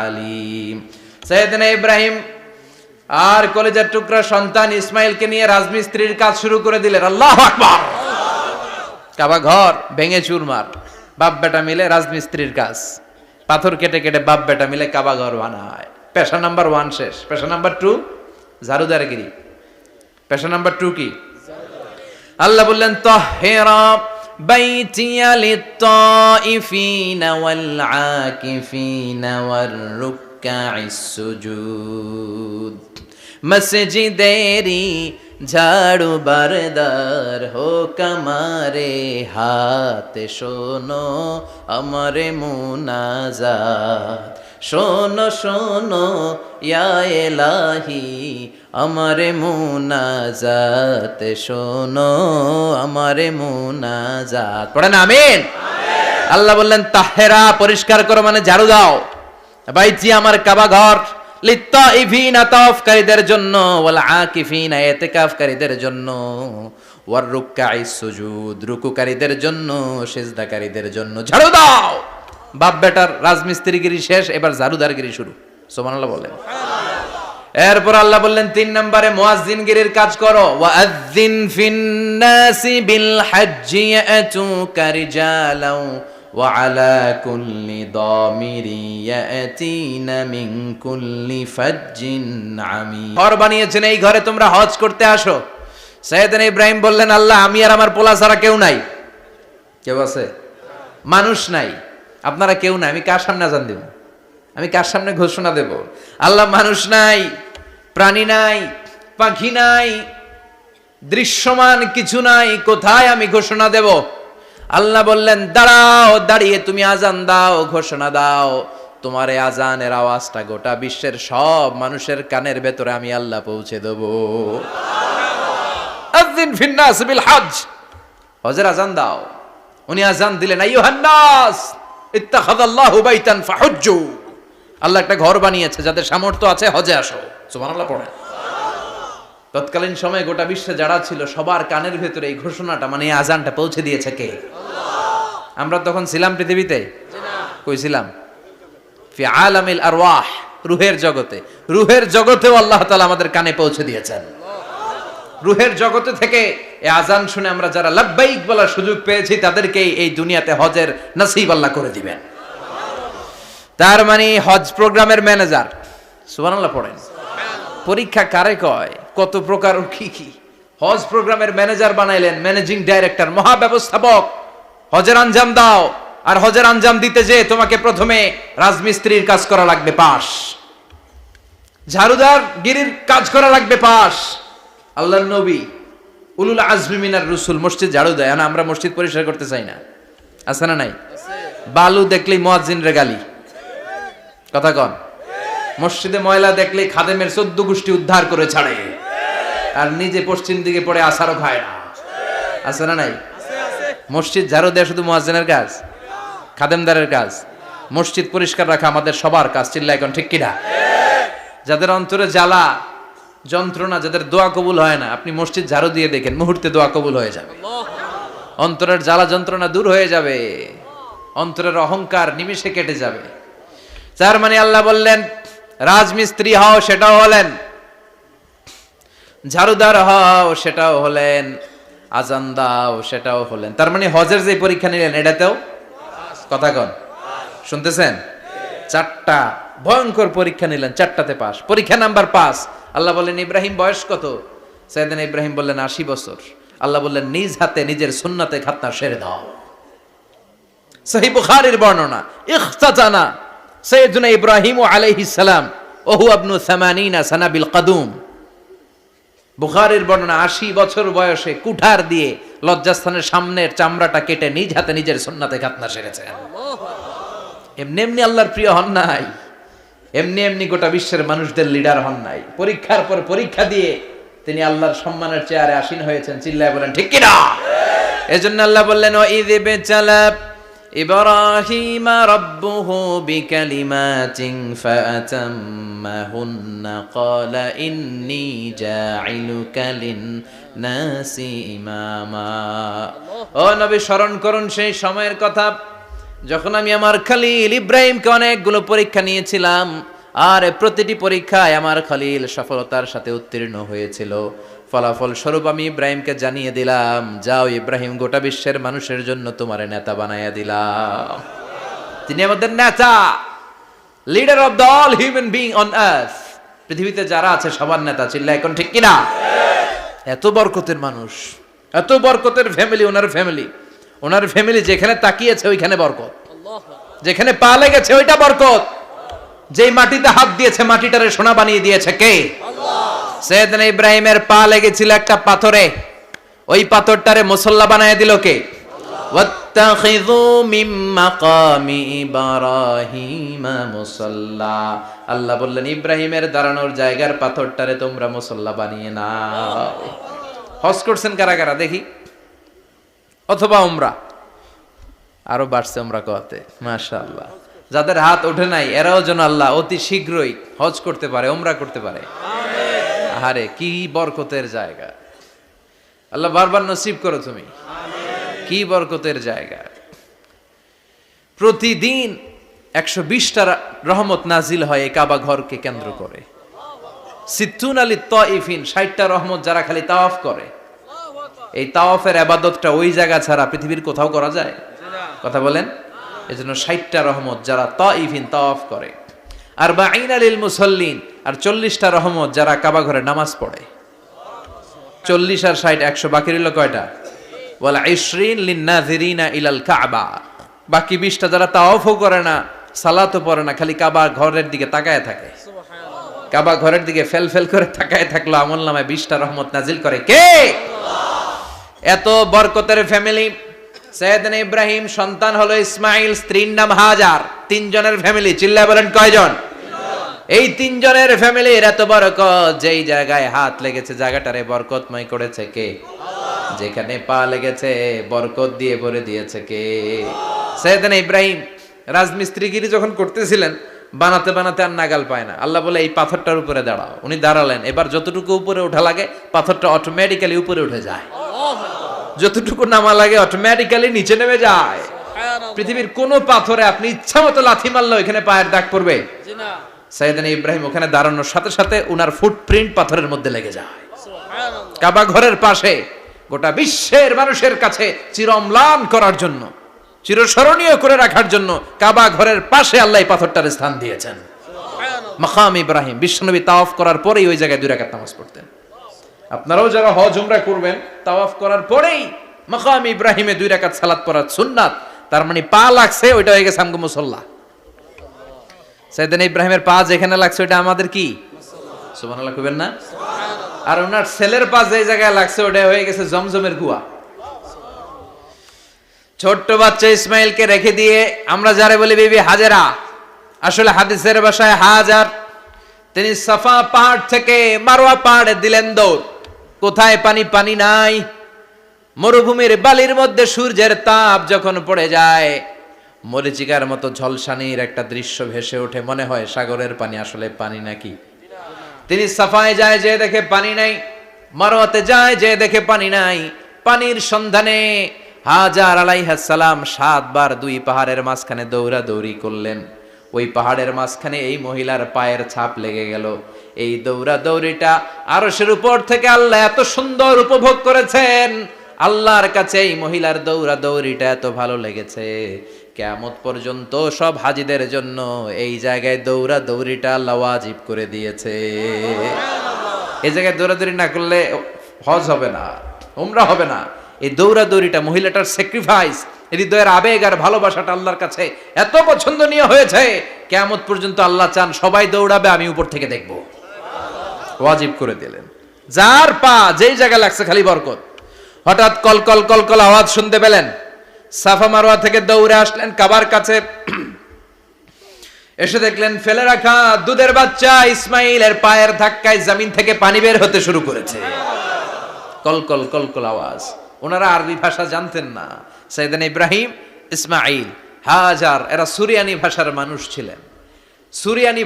আলিম। সাইয়েদনা ইব্রাহিম আর কলেজের টুকরা সন্তান ইসমাইলকে নিয়ে রাজমিস্ত্রির কাজ শুরু করে দিলেন। আল্লাহু আকবার। কাবা ঘর ভেঙে চুরমার, বাপ বেটা মিলে রাজমিস্ত্রির কাজ, পাথর কেটে কেটে বাপ বেটা মিলে কাবা ঘর বানায়। পেশা নাম্বার 1 শেষ। পেশা নাম্বার 2 ঝাড়ুদারগিরি। পেশা নাম্বার 2 কি? আল্লাহ বললেন তাহহিরা বাইতিয়া লিত-তাইফিনা ওয়াল আকিফিনা ওয়ার রুকআইস সুজুদ। মসজিদেরি ঝাড়ু বারদার হোক আমারে হাত, শোনো আমারে মুনাজাত। শোনো শোনো ইয়া ইলাহি আমারে মুনাজাত, শোনো আমারে মুনাজাত। পড়েন আমিন। আল্লাহ বললেন তাহেরা পরিষ্কার করো মানে ঝাড়ু দাও, বাইতি আমার কাবা ঘর, লিত্তাইফিনা তাওয়াফকারীদের জন্য, ওয়াল আকিফিনা ইতিকাফকারীদের জন্য, ওয়ার রুকআইস সুজুদ রুকুকারীদের জন্য, সিজদাকারীদের জন্য। ঝাড়ু দাও। বাপ বেটার রাজমিস্ত্রিগিরি শেষ, এবার ঝাড়ুদারগিরি শুরু। সুবহানাল্লাহ বলেন। এরপর আল্লাহ বললেন 3 নম্বরে মুয়াজ্জিনগিরির কাজ করো। ওয়াআযযিন ফিন-নাসি বিল হাজ্জি ইয়াতুকা রিজালাও ওয়া আলা কুল্লি দামিরি ইয়াতিনা মিন কুল্লি ফাজ্জিন আমিক। ঘর বানিয়েছেন, এই ঘরে তোমরা হজ করতে আসো। সাইয়েদনা ইব্রাহিম বললেন আল্লাহ আমি আর আমার পোলা ছাড়া কেউ নাই। কেউ আছে? মানুষ নাই, আপনারা কেউ নাই, আমি কার সামনে আযান দেব? আমি কার সামনে ঘোষণা দেব? আল্লাহ মানুষ নাই, প্রাণী নাই, পাখি নাই, দৃশ্যমান কিছু নাই, কোথায় আমি ঘোষণা দেব? আল্লাহ বললেন দাঁড়াও, দাঁড়িয়ে তুমি আজান দাও, ঘোষণা দাও। তোমার এই আজানের আওয়াজটা গোটা বিশ্বের সব মানুষের কানের ভেতরে আমি আল্লাহ পৌঁছে দেব। আযিন ফিন-নাস বিল হজ, হজের আজান দাও। উনি আজান দিলেন আইয়ুহান নাস ইত্তাখাযাল্লাহু বাইতান ফাহুজ্জু। আল্লাহ একটা ঘর বানিয়েছে, যাদের সামর্থ্য আছে হজে আসো। সুবহানাল্লাহ পড়েন। তৎকালীন সময়ে গোটা বিশ্বে যারা ছিল সবার কানের ভেতরে এই ঘোষণাটা মানে এই আজানটা পৌঁছে দিয়েছে কে? আল্লাহ। আমরা তখন ছিলাম পৃথিবীতে? কই ছিলাম? ফি আলামিল আরওয়াহ, রূহের জগতে। রূহের জগতেও আল্লাহ তাআলা আমাদের কানে পৌঁছে দিয়েছেন। রূহের জগতে থেকে এই আজান শুনে আমরা যারা লাব্বাইক বলার সুযোগ পেয়েছি তাদেরকে এই দুনিয়াতে হজের নসিব আল্লাহ করে দিবেন। তার মানে হজ প্রোগ্রামের ম্যানেজার। সুবহানাল্লাহ পড়েন। পরীক্ষা কারে কয়? কত প্রকার কি কি। হজ প্রোগ্রামের ম্যানেজার বানাইলেন, ম্যানেজিং ডাইরেক্টর, মহাব্যবস্থাপক। হজের আঞ্জাম দাও, আর হজের আঞ্জাম দিতে যে তোমাকে প্রথমে রাজমিস্ত্রির কাজ করা লাগবে পাস, ঝাড়ুদার গিরির কাজ করা লাগবে পাস। আল্লাহর নবী উলুল আজমি মিনার রসুল মসজিদ ঝাড়ু দেয়, না আমরা মসজিদ পরিষ্কার করতে চাই না? আছে না নাই? বালু দেখলেই মুয়াজ্জিনরে গালি, কথা কন। মসজিদে ময়লা দেখলেই খাদেমের 14 গোষ্ঠী উদ্ধার করে ছাড়ে, আর নিজে পশ্চিম দিকে পড়ে আসারও খায় না। আছে না নাই? মসজিদ ঝাড়ু দেয়া শুধু মুয়াজ্জিনের কাজ? খাদেমদারের কাজ? মসজিদ পরিষ্কার রাখা আমাদের সবার কাজ। চিল্লায় এখন ঠিক কিনা? যাদের অন্তরে জ্বালা যন্ত্রণা, যাদের দোয়া কবুল হয় না, আপনি মসজিদ ঝাড়ু দিয়ে দেখেন মুহূর্তে দোয়া কবুল হয়ে যাবে। অন্তরের জ্বালা যন্ত্রণা দূর হয়ে যাবে, অন্তরের অহংকার নিমিষে কেটে যাবে। তার মানে আল্লাহ বললেন রাজমিস্ত্রি হও, সেটাও হলেন, ঝাড়ুদার হও, সেটাও হলেন, আজান দাও, সেটাও হলেন। তার মানে হজের যে পরীক্ষা নিলেন এটাতেও, কথা কন, শুনতেছেন? 4টা ভয়ঙ্কর পরীক্ষা নিলেন, 4টাতে পাস। পরীক্ষা নাম্বার 5। আল্লাহ বললেন ইব্রাহিম বয়স কত? সাইয়েদনা ইব্রাহিম বললেন 80 বছর। আল্লাহ বললেন নিজ হাতে নিজের সুন্নাতে খাতনা সেরে দাও। সহিহ বুখারীর বর্ণনা, ইখতাতানা সাইয়েদনা ইব্রাহিম আলাইহিস সালাম ওয়া হুয়া ইবনু 80 সানা বিল কাদুম। বুখারীর বর্ণনা 80 বছর বয়সে কুঠার দিয়ে লজ্জাস্থানের সামনের চামড়াটা কেটে নিজ হাতে নিজের সুন্নাতে খাতনা সেরেছেন। এমনি এমনি আল্লাহর প্রিয় হন নাই, এমনি এমনি গোটা বিশ্বের মানুষদের লিডার হন নাই। পরীক্ষার পর পরীক্ষা দিয়ে তিনি আল্লাহর সম্মানের চেয়ারে আসীন হয়েছেন। চিল্লায় বলেন ঠিক কিনা? এজন্য আল্লাহ বললেন ওয়াইয বিতালা ইব্রাহিমা রাব্বুহু বিকালিমাতিন ফাআতাম্মাহুন্না ক্বালা ইন্নী জাঈলুকা লিন-নাসি ইমামা। ও নবী স্মরণ করুন সেই সময়ের কথা যখন আমি আমার খলিল ইব্রাহিমকে অনেকগুলো পরীক্ষা নিয়েছিলাম, আর প্রতিটি পরীক্ষায় আমার খলিল সফলতার সাথে উত্তীর্ণ হয়েছিল, ফলাফল স্বরূপ আমি ইব্রাহিমকে জানিয়ে দিলাম, যাও ইব্রাহিম, গোটা বিশ্বের মানুষের জন্য তোমার নেতা বানাইয়া দিলাম। তিনি আমাদের নেতা, leader of the all human being on earth. পৃথিবীতে যারা আছে সবার নেতা। চিল্লা এখন ঠিক কিনা? এত বরকতের মানুষ, এত বরকতের ফ্যামিলি। ওনার ফ্যামিলি যেখানে তাকিয়েছে ওইখানে বরকত, যেখানে পা লেগেছে ওইটা বরকত। যেই মাটিতে হাত দিয়েছে মাটিটারে সোনা বানিয়ে দিয়েছে কে? সৈয়দনা ইব্রাহিমের পা লেগেছিল একটা পাথরে, ওই পাথরটারে মুসল্লা বানায় দিল কে? ওয়াত্তাখিযু মিন মাকামি ইব্রাহিমা মুসাল্লা। আল্লাহ বললেন ইব্রাহিমের দাঁড়ানোর জায়গার পাথরটারে তোমরা মুসল্লা বানিয়ে নাও। হজ করছেন কারা কারা দেখি, অথবা উমরা? আরো বাড়ছে উমরা করতে, মাশাআল্লাহ। যাদের হাত ওঠে নাই এরাও যেন আল্লাহ অতি শীঘ্রই হজ করতে পারে, উমরা করতে পারে। আরে কি বরকতের জায়গা, আল্লাহ বারবার নসিব করো তুমি। কি বরকতের জায়গা। প্রতিদিন 120টা রহমত নাজিল হয় এই কাবা ঘরকে কেন্দ্র করে। সিত্তুন আলী তাইফিন, 60টা রহমত যারা খালি তাওয়াফ করে। এই তাওয়াফের ইবাদতটা ওই জায়গা ছাড়া পৃথিবীর কোথাও করা যায়? কথা বলেন। এজন্য 60টা রহমত যারা তাইফিন তাওয়াফ করে। আর বাঈনা লিল মুসাল্লিন, আর 40টা রহমত যারা কাবা ঘরে নামাজ পড়ে। 40 আর 60 100, বাকি রইল কয়টা? ওয়াল 20 লিন-নাযিরিনা ইলাল কাবা। বাকি 20টা যারা তাওয়াফও করে না, সালাতও পড়ে না, খালি কাবা ঘরের দিকে তাকায় থাকে। কাবা ঘরের দিকে ফেল করে তাকায় থাকলো, আমলনামায় 20টা রহমত নাজিল করে কে? এত বরকতের ফ্যামিলি। সৈয়দনা ইব্রাহিম সন্তান হলো ইসমাইল, স্ত্রীর নাম হাজার। 3 জনের ফ্যামিলি। চিল্লায় বলেন কয়জন? এই 3 জনের ফ্যামিলির এত বরকত, যেই জায়গায় হাত লেগেছে জায়গাটারে বরকতময় করেছে কে? যেখানে পা লেগেছে বরকত দিয়ে ভরে দিয়েছে কে? সৈয়দনা ইব্রাহিম রাজমিস্ত্রিগিরি যখন করতেছিলেন, বানাতে বানাতে আর নাগাল পায় না। আল্লাহ বলে এই পাথরটার উপরে দাঁড়াও। উনি দাঁড়ালেন। এবার যতটুকু উপরে ওঠা লাগে পাথরটা অটোমেটিক্যালি উপরে উঠে যায়, যতটুকু নামা লাগে অটোমেটিক্যালি নিচে নেমে যায়। পৃথিবীর কোন পাথরে আপনি ইচ্ছা মতো লাথি মারলে এখানে পায়ের দাগ পড়বে? সৈয়দনা ইব্রাহিম ওখানে দাঁড়ানোর সাথে সাথে উনার ফুটপ্রিন্ট পাথরের মধ্যে লেগে যায়। কাবা ঘরের পাশে গোটা বিশ্বের মানুষের কাছে চিরম্লান করার জন্য, চিরস্মরণীয় করে রাখার জন্য কাবা ঘরের পাশে আল্লাহ পাথরটার স্থান দিয়েছেন। মাকাম ইব্রাহিম। বিশ্বনবী তাওয়াফ করার পরেই ওই জায়গায় 2 রাকাত নামাজ পড়তেন। আপনারাও যারা হজ উমরা করবেন, তাওয়াফ করার পরেই মাকাম ইব্রাহিমে 2 রাকাত সালাত পড়া সুন্নাত। তার মানে পা লাগছে, ওইটা হয়ে গেছে আমগো মুসল্লা। সৈয়দনা ইব্রাহিমের পা যেখানে লাগছে ওইটা আমাদের কি? সুবহানাল্লাহ কইবেন না? আর ওনার ছেলের পা যে জায়গায় লাগছে ওটা হয়ে গেছে জমজমের কুয়া। ছোট্ট বাচ্চা ইসমাইলকে রেখে দিয়ে আমরা যারে বলি বিবি হাজেরা, আসলে হাদিসের ভাষায় হাজার, তিনি সাফা পাহাড় থেকে মারওয়া পাহাড়ে দিলেন দৌড়। কোথায় পানি? পানি নাই। মরুভূমির বালির মধ্যে সূর্যের তাপ যখন পড়ে যায়, মরিচিকার মতো ঝলসানির একটা দৃশ্য ভেসে ওঠে, মনে হয় সাগরের পানি, আসলে পানি নাকি। তিনি সাফায় যায়, যে দেখে পানি নাই। মারওয়াতে যায়, যে দেখে পানি নাই। পানির সন্ধানে হাজার আলাইহিস সালাম 7 বার 2 পাহাড়ের মাঝখানে দৌড়াদৌড়ি করলেন। ওই পাহাড়ের মাঝখানে এই মহিলার পায়ের ছাপ লেগে গেল। এই দৌড়াদৌড়িটা আরশের উপর থেকে আল্লাহ এত সুন্দর উপভোগ করেছেন। আল্লাহর কাছে এই মহিলার দৌড়াদৌড়িটা এত ভালো লেগেছে, কিয়ামত পর্যন্ত সব হাজীদের জন্য এই জায়গায় দৌড়াদৌড়িটা আল্লাহ ওয়াজিব করে দিয়েছে। এই জায়গায় দৌড়াদৌড়ি না করলে হজ হবে না, উমরা হবে না। এই দৌড়াদৌড়িটা, মহিলাটার স্যাক্রিফাইস, হৃদয়ের আবেগ আর ভালোবাসাটা আল্লাহর কাছে এত পছন্দনীয় হয়েছে, কিয়ামত পর্যন্ত আল্লাহ চান সবাই দৌড়াবে, আমি উপর থেকে দেখব। ওয়াজিব করে দিলেন। যার পা যেই জায়গায় লাগছে খালি বরকত। হঠাৎ কলকল কলকল আওয়াজ শুনতে পেলেন। সাফা মারওয়া থেকে দৌড়ে আসলেন কাবার কাছে। এসে দেখলেন ফেলে রাখা দুধের বাচ্চা ইসমাইলের পায়ের ধাক্কায় জমিন থেকে পানি বের হতে শুরু করেছে। কলকল কলকল আওয়াজ। ওনারা আরবি ভাষা জানতেন না। সৈয়দনা ইব্রাহিম, ইসমাইল, হাজার এরা সুরিয়ানি ভাষার মানুষ ছিলেন। সুরিয়ানি